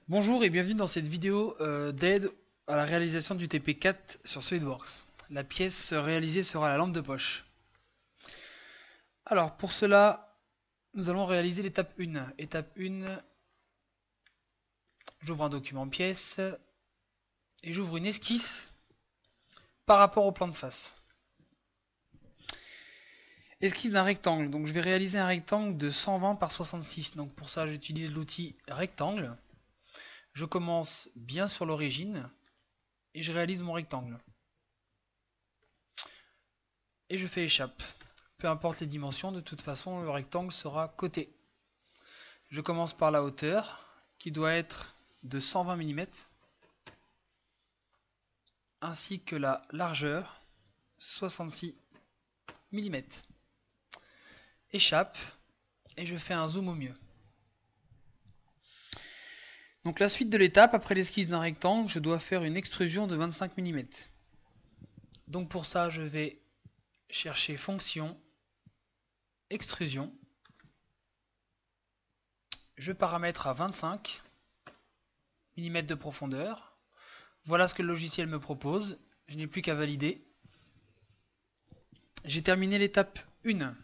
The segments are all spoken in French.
Bonjour et bienvenue dans cette vidéo d'aide à la réalisation du TP4 sur SolidWorks. La pièce réalisée sera la lampe de poche. Alors pour cela, nous allons réaliser l'étape 1. Étape 1, j'ouvre un document pièce et j'ouvre une esquisse par rapport au plan de face. Esquisse d'un rectangle, donc je vais réaliser un rectangle de 120 par 66. Donc pour ça j'utilise l'outil rectangle. Je commence bien sur l'origine et je réalise mon rectangle. Et je fais échappe. Peu importe les dimensions, de toute façon le rectangle sera coté. Je commence par la hauteur qui doit être de 120 mm ainsi que la largeur 66 mm. Échappe et je fais un zoom au mieux. Donc la suite de l'étape, après l'esquisse d'un rectangle, je dois faire une extrusion de 25 mm. Donc pour ça, je vais chercher fonction, extrusion. Je paramètre à 25 mm de profondeur. Voilà ce que le logiciel me propose. Je n'ai plus qu'à valider. J'ai terminé l'étape 1.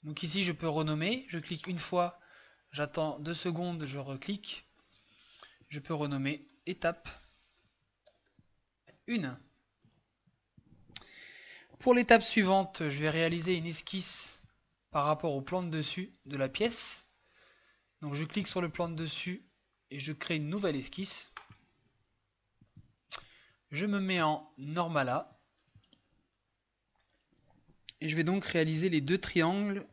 Donc ici, je peux renommer. Je clique une fois, j'attends 2 secondes, je reclique. Je peux renommer étape 1. Pour l'étape suivante, je vais réaliser une esquisse par rapport au plan de dessus de la pièce. Donc je clique sur le plan de dessus et je crée une nouvelle esquisse. Je me mets en Normala. Et je vais donc réaliser les deux triangles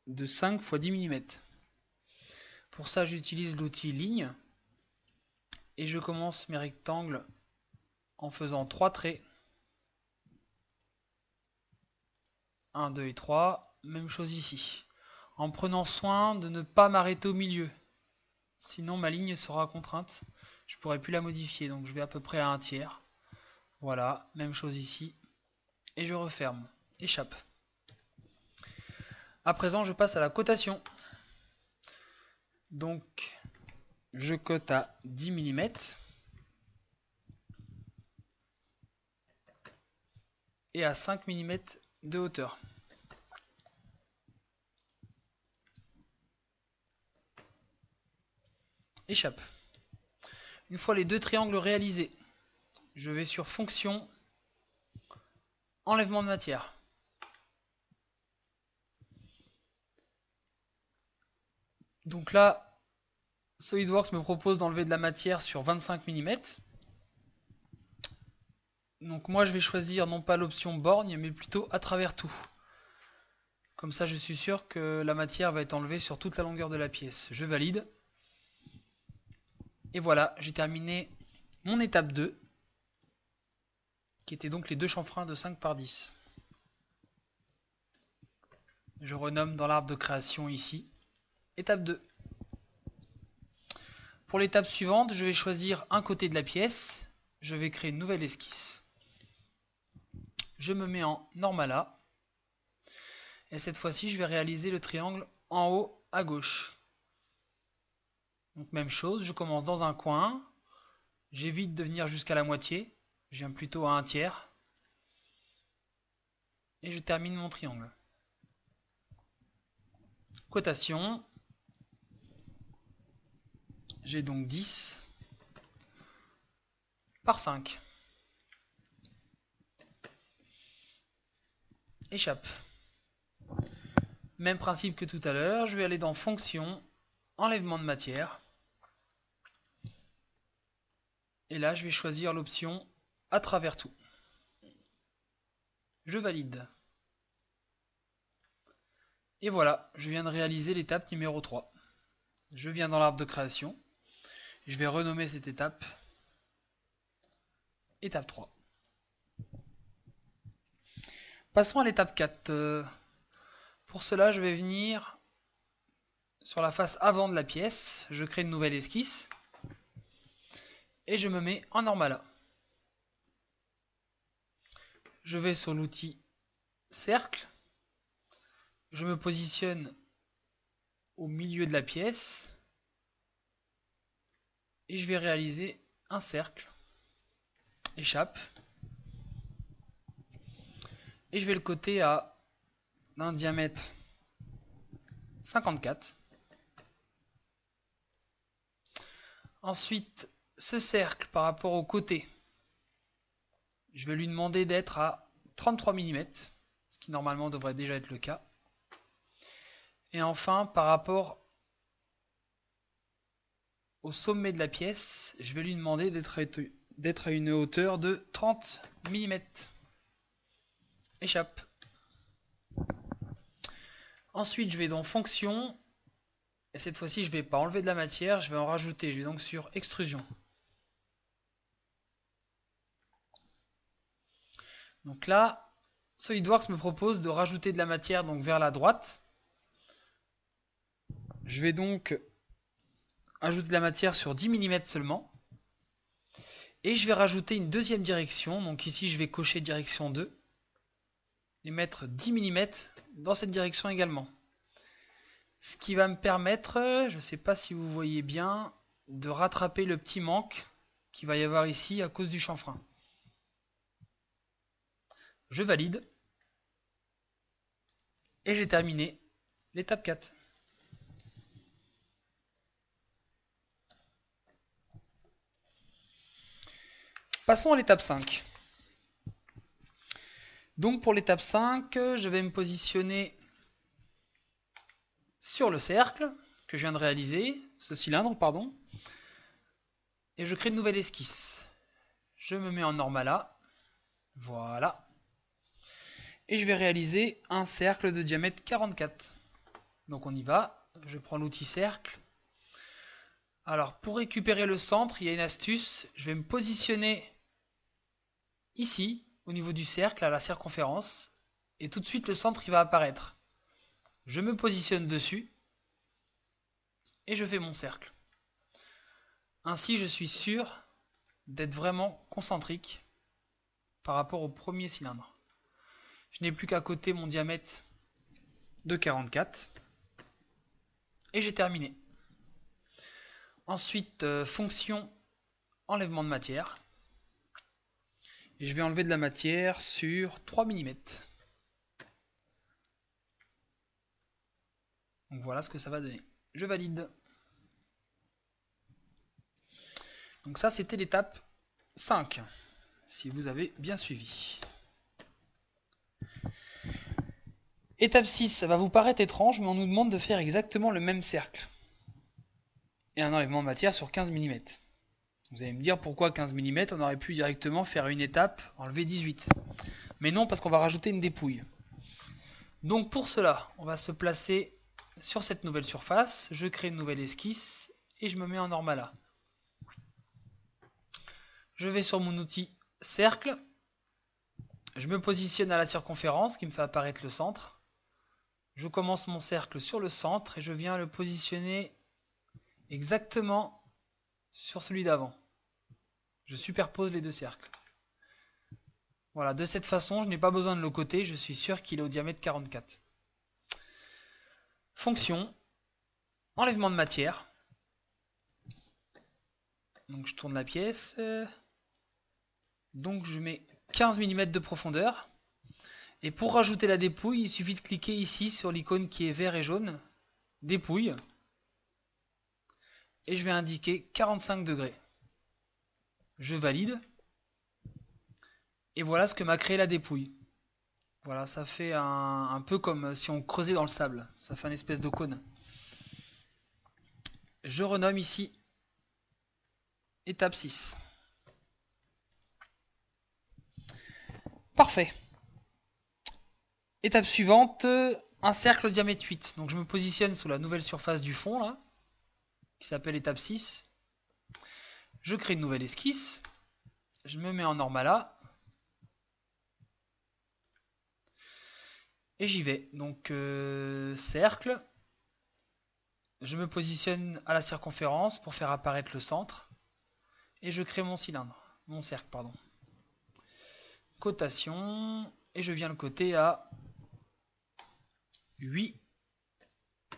de 5 x 10 mm. Pour ça, j'utilise l'outil ligne. Et je commence mes rectangles en faisant 3 traits. 1, 2 et 3. Même chose ici. En prenant soin de ne pas m'arrêter au milieu. Sinon, ma ligne sera contrainte. Je ne pourrai plus la modifier. Donc, je vais à peu près à un tiers. Voilà, même chose ici. Et je referme. Échappe. À présent, je passe à la cotation. Donc, je cote à 10 mm. Et à 5 mm de hauteur. Échappe. Une fois les deux triangles réalisés, je vais sur fonction, enlèvement de matière. Donc là, SolidWorks me propose d'enlever de la matière sur 25 mm. Donc moi je vais choisir non pas l'option borgne, mais plutôt à travers tout. Comme ça je suis sûr que la matière va être enlevée sur toute la longueur de la pièce. Je valide. Et voilà, j'ai terminé mon étape 2, qui était donc les deux chanfreins de 5 par 10. Je renomme dans l'arbre de création ici, étape 2. Pour l'étape suivante, je vais choisir un côté de la pièce. Je vais créer une nouvelle esquisse. Je me mets en Normala. Et cette fois-ci, je vais réaliser le triangle en haut à gauche. Donc même chose, je commence dans un coin. J'évite de venir jusqu'à la moitié. Je viens plutôt à un tiers. Et je termine mon triangle. Cotation. J'ai donc 10 par 5. Échappe. Même principe que tout à l'heure, je vais aller dans fonction, enlèvement de matière. Et là, je vais choisir l'option à travers tout. Je valide. Et voilà, je viens de réaliser l'étape numéro 3. Je viens dans l'arbre de création. Je vais renommer cette étape étape 3. Passons à l'étape 4. Pour cela, je vais venir sur la face avant de la pièce. Je crée une nouvelle esquisse. Et je me mets en Normala. Je vais sur l'outil cercle. Je me positionne au milieu de la pièce. Et je vais réaliser un cercle. Échappe. Et je vais le coter à un diamètre 54. Ensuite, ce cercle par rapport au côté, je vais lui demander d'être à 33 mm, ce qui normalement devrait déjà être le cas. Et enfin, par rapport au sommet de la pièce, je vais lui demander d'être à une hauteur de 30 mm. Échappe. Ensuite, je vais dans fonction, et cette fois-ci, je ne vais pas enlever de la matière, je vais en rajouter. Je vais donc sur extrusion. Donc là, SolidWorks me propose de rajouter de la matière donc vers la droite. Je vais donc ajouter de la matière sur 10 mm seulement. Et je vais rajouter une deuxième direction. Donc ici, je vais cocher direction 2. Et mettre 10 mm dans cette direction également. Ce qui va me permettre, je ne sais pas si vous voyez bien, de rattraper le petit manque qu'il va y avoir ici à cause du chanfrein. Je valide. Et j'ai terminé l'étape 4. Passons à l'étape 5. Donc pour l'étape 5, je vais me positionner sur le cercle que je viens de réaliser, ce cylindre, pardon, et je crée une nouvelle esquisse. Je me mets en Normala, voilà, et je vais réaliser un cercle de diamètre 44. Donc on y va, je prends l'outil cercle. Alors pour récupérer le centre, il y a une astuce, je vais me positionner ici, au niveau du cercle, à la circonférence, et tout de suite le centre il va apparaître. Je me positionne dessus, et je fais mon cercle. Ainsi, je suis sûr d'être vraiment concentrique par rapport au premier cylindre. Je n'ai plus qu'à coter mon diamètre de 44, et j'ai terminé. Ensuite, fonction enlèvement de matière. Et je vais enlever de la matière sur 3 mm. Donc voilà ce que ça va donner. Je valide. Donc ça, c'était l'étape 5, si vous avez bien suivi. Étape 6, ça va vous paraître étrange, mais on nous demande de faire exactement le même cercle. Et un enlèvement de matière sur 15 mm. Vous allez me dire pourquoi 15 mm, on aurait pu directement faire une étape, enlever 18. Mais non, parce qu'on va rajouter une dépouille. Donc pour cela, on va se placer sur cette nouvelle surface, je crée une nouvelle esquisse et je me mets en Normala. Je vais sur mon outil cercle, je me positionne à la circonférence qui me fait apparaître le centre. Je commence mon cercle sur le centre et je viens le positionner exactement sur celui d'avant. Je superpose les deux cercles. Voilà, de cette façon, je n'ai pas besoin de le coter, je suis sûr qu'il est au diamètre 44. Fonction, enlèvement de matière. Donc je tourne la pièce. Donc je mets 15 mm de profondeur. Et pour rajouter la dépouille, il suffit de cliquer ici sur l'icône qui est vert et jaune. Dépouille. Et je vais indiquer 45 degrés. Je valide. Et voilà ce que m'a créé la dépouille. Voilà, ça fait un peu comme si on creusait dans le sable. Ça fait une espèce de cône. Je renomme ici étape 6. Parfait. Étape suivante, un cercle de diamètre 8. Donc je me positionne sur la nouvelle surface du fond, là, qui s'appelle étape 6. Je crée une nouvelle esquisse. Je me mets en Normala. Et j'y vais. Donc cercle. Je me positionne à la circonférence pour faire apparaître le centre. Et je crée mon cylindre. Mon cercle, pardon. Cotation. Et je viens le coter à 8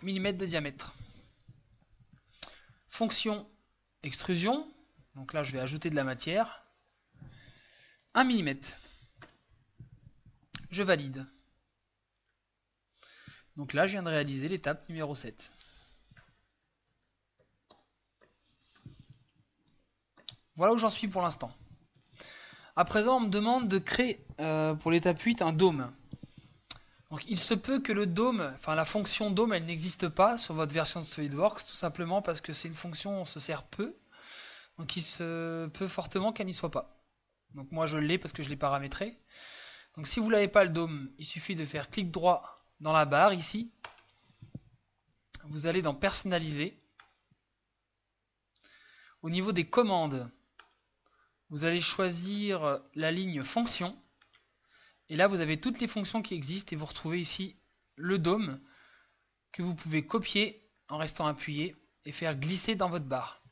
mm de diamètre. Fonction extrusion. Donc là, je vais ajouter de la matière. 1 mm. Je valide. Donc là, je viens de réaliser l'étape numéro 7. Voilà où j'en suis pour l'instant. À présent, on me demande de créer, pour l'étape 8, un dôme. Donc il se peut que le dôme, enfin la fonction dôme, elle n'existe pas sur votre version de SolidWorks, tout simplement parce que c'est une fonction où on se sert peu. Donc il se peut fortement qu'elle n'y soit pas. Donc moi je l'ai parce que je l'ai paramétré. Donc si vous l'avez pas le dôme, il suffit de faire clic droit dans la barre ici. Vous allez dans personnaliser. Au niveau des commandes, vous allez choisir la ligne fonction. Et là vous avez toutes les fonctions qui existent et vous retrouvez ici le dôme que vous pouvez copier en restant appuyé et faire glisser dans votre barre.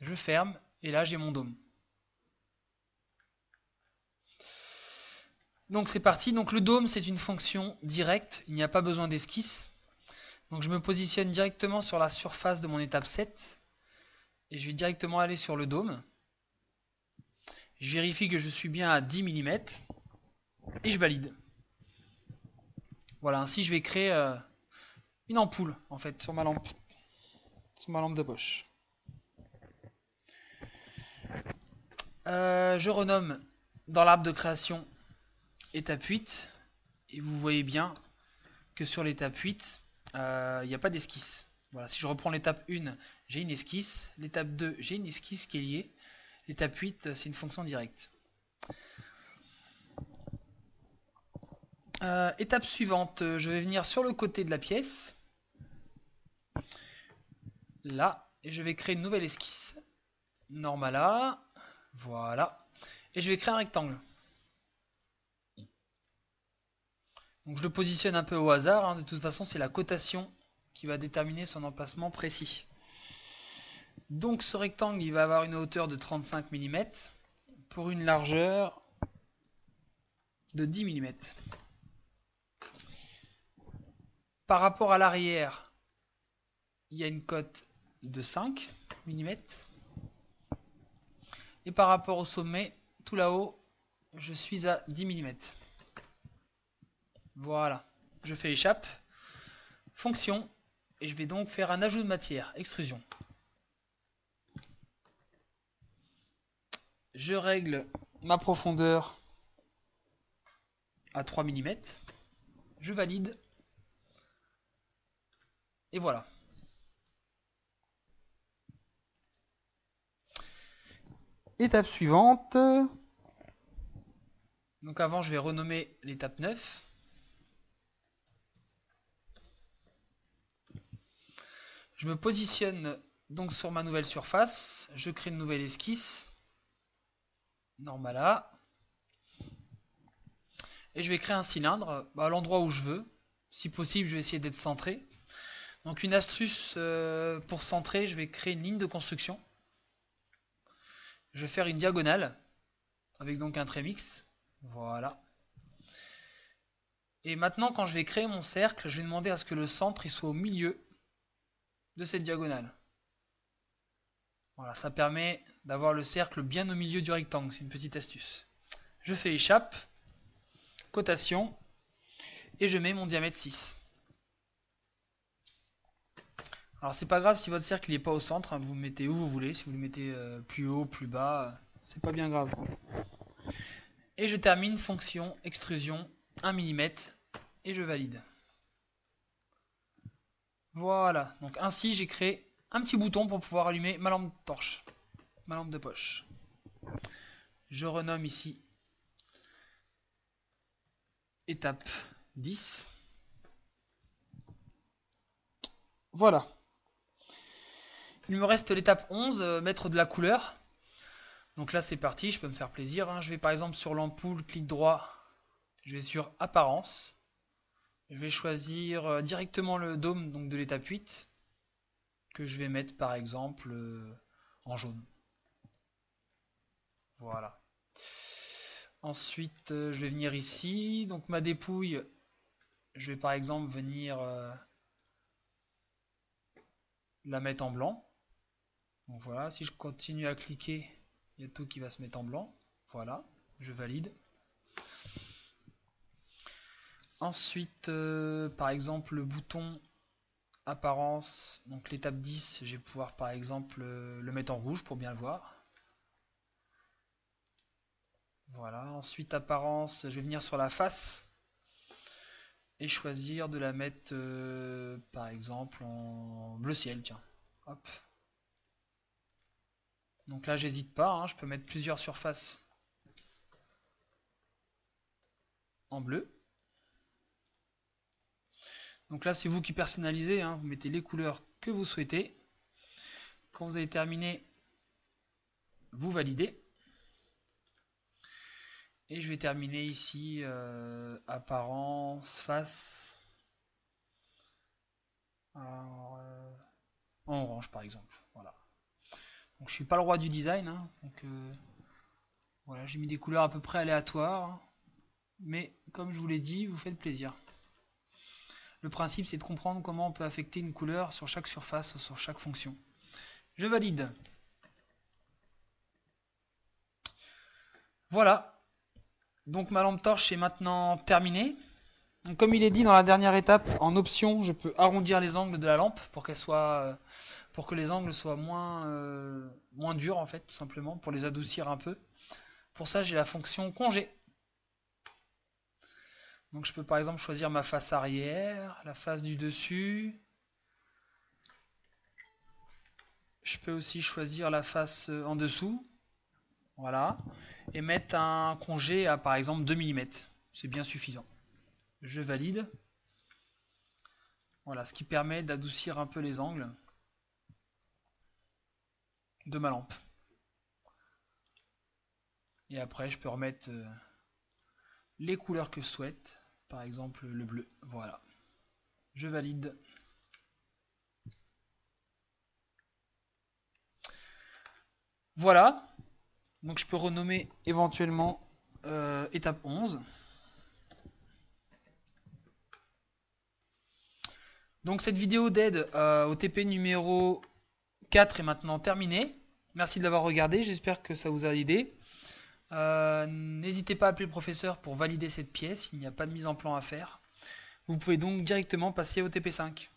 Je ferme et là j'ai mon dôme. Donc c'est parti. Donc le dôme c'est une fonction directe, il n'y a pas besoin d'esquisse. Donc je me positionne directement sur la surface de mon étape 7 et je vais directement aller sur le dôme. Je vérifie que je suis bien à 10 mm et je valide. Voilà, ainsi je vais créer une ampoule en fait sur ma lampe de poche. Je renomme dans l'arbre de création étape 8 et vous voyez bien que sur l'étape 8 il n'y a pas d'esquisse. Voilà, si je reprends l'étape 1, j'ai une esquisse, l'étape 2, j'ai une esquisse qui est liée, l'étape 8, c'est une fonction directe. Étape suivante, je vais venir sur le côté de la pièce, là, et je vais créer une nouvelle esquisse. Normala, voilà, et je vais créer un rectangle. Donc je le positionne un peu au hasard, hein. De toute façon c'est la cotation qui va déterminer son emplacement précis. Donc ce rectangle il va avoir une hauteur de 35 mm pour une largeur de 10 mm. Par rapport à l'arrière, il y a une cote de 5 mm. Et par rapport au sommet, tout là-haut, je suis à 10 mm. Voilà, je fais échappe, fonction, et je vais donc faire un ajout de matière, extrusion. Je règle ma profondeur à 3 mm, je valide, et voilà. Étape suivante. Donc avant, je vais renommer l'étape 9. Je me positionne donc sur ma nouvelle surface. Je crée une nouvelle esquisse. Normala. Et je vais créer un cylindre à l'endroit où je veux. Si possible, je vais essayer d'être centré. Donc une astuce pour centrer, je vais créer une ligne de construction. Je vais faire une diagonale avec donc un trait mixte. Voilà. Et maintenant, quand je vais créer mon cercle, je vais demander à ce que le centre il soit au milieu de cette diagonale. Voilà, ça permet d'avoir le cercle bien au milieu du rectangle. C'est une petite astuce. Je fais échappe, cotation, et je mets mon diamètre 6. Alors c'est pas grave si votre cercle n'est pas au centre, hein, vous le mettez où vous voulez, si vous le mettez plus haut, plus bas, c'est pas bien grave. Et je termine fonction extrusion 1 mm et je valide. Voilà, donc ainsi j'ai créé un petit bouton pour pouvoir allumer ma lampe torche, ma lampe de poche. Je renomme ici étape 10. Voilà. Il me reste l'étape 11, mettre de la couleur. Donc là c'est parti, je peux me faire plaisir, hein. Je vais par exemple sur l'ampoule, clic droit, je vais sur apparence. Je vais choisir directement le dôme donc de l'étape 8, que je vais mettre par exemple en jaune. Voilà. Ensuite, je vais venir ici, donc ma dépouille, je vais par exemple venir la mettre en blanc. Donc voilà, si je continue à cliquer, il y a tout qui va se mettre en blanc. Voilà, je valide. Ensuite, par exemple, le bouton apparence, donc l'étape 10, je vais pouvoir par exemple le mettre en rouge pour bien le voir. Voilà, ensuite apparence, je vais venir sur la face et choisir de la mettre par exemple en bleu ciel, tiens. Hop. Donc là, j'hésite pas, hein, je peux mettre plusieurs surfaces en bleu. Donc là, c'est vous qui personnalisez, hein, vous mettez les couleurs que vous souhaitez. Quand vous avez terminé, vous validez. Et je vais terminer ici, apparence, face. Alors, en orange par exemple. Voilà. Donc je suis pas le roi du design, hein, donc voilà, j'ai mis des couleurs à peu près aléatoires. Mais comme je vous l'ai dit, vous faites plaisir. Le principe, c'est de comprendre comment on peut affecter une couleur sur chaque surface ou sur chaque fonction. Je valide. Voilà. Donc ma lampe torche est maintenant terminée. Donc, comme il est dit dans la dernière étape, en option, je peux arrondir les angles de la lampe pour qu'elle soit, pour que les angles soient moins durs en fait, tout simplement, pour les adoucir un peu. Pour ça, j'ai la fonction congé. Donc je peux par exemple choisir ma face arrière, la face du dessus. Je peux aussi choisir la face en dessous. Voilà. Et mettre un congé à par exemple 2 mm. C'est bien suffisant. Je valide. Voilà, ce qui permet d'adoucir un peu les angles de ma lampe. Et après, je peux remettre les couleurs que je souhaite. Par exemple, le bleu. Voilà. Je valide. Voilà. Donc je peux renommer éventuellement étape 11. Donc cette vidéo d'aide au TP numéro 4 est maintenant terminée. Merci de l'avoir regardé, j'espère que ça vous a aidé. N'hésitez pas à appeler le professeur pour valider cette pièce, il n'y a pas de mise en plan à faire. Vous pouvez donc directement passer au TP5.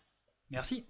Merci.